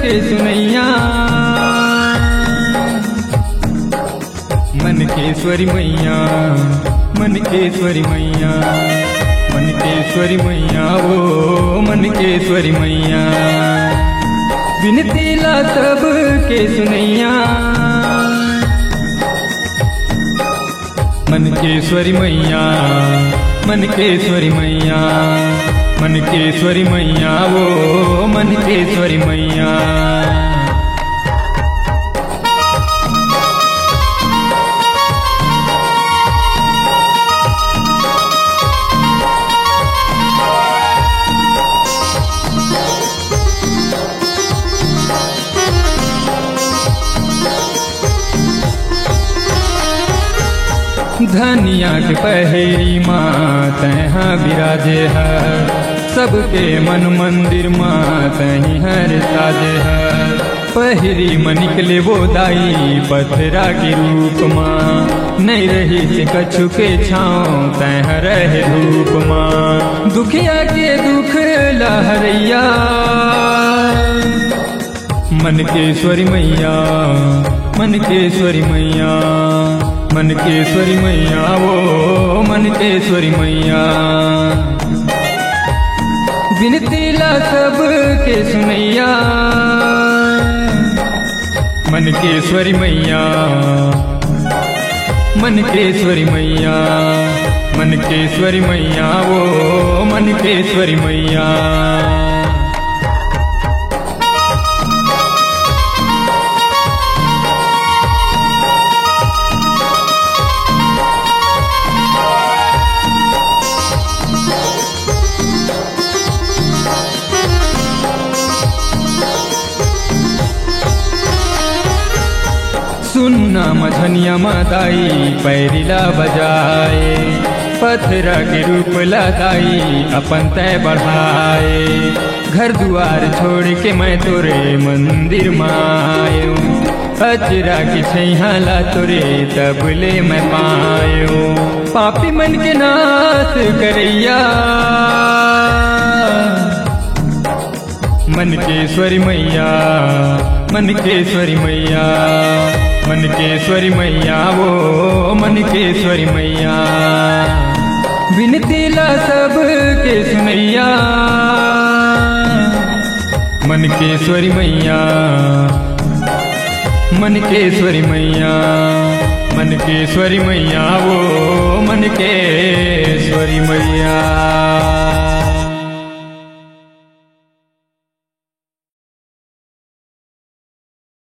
के सुनैया मनकेश्वरी मैया मनकेश्वरी मैया मनकेश्वरी मैया ओ मनकेश्वरी मैया विनती ला सब के सुनैया मनकेश्वरी मैया मनकेश्वरी मैया मनकेश्वरी मैया ओ मनकेश्वरी मैया धनिया के पहेरी माँ तहाँ विराजे है सबके मन मंदिर माँ तहीं हर साजे है पहेरी में निकले वो दाई पथरा के रूप माँ नहीं रही से कछु के छाँव तहाँ रहे धूप माँ दुखिया के दुख लहरैया मनकेश्वरी मैया मनकेश्वरी मैया मनकेश्वरी मैया वो मनकेश्वरी मैया विनती ला सब के सुनैया मनकेश्वरी मैया मनकेश्वरी मैया मनकेश्वरी मैया वो मनकेश्वरी मैया सुनना मझनिया माताई पैरिला बजाए पथरा के रूप लादाई अपन तय बढ़ाए घर द्वार छोड़ के मैं तोरे मंदिर मायो अजरा की छैहा ला तोरे तब ले मैं पायो पापी मन के नाश करैया मनकेश्वरी मैया मनकेश्वरी मैया मनकेश्वरी मैया वो मनकेश्वरी मैया विनती ला सब के सुनैया मनकेश्वरी मैया मनकेश्वरी मैया मनकेश्वरी मैया वो मनकेश्वरी मैया।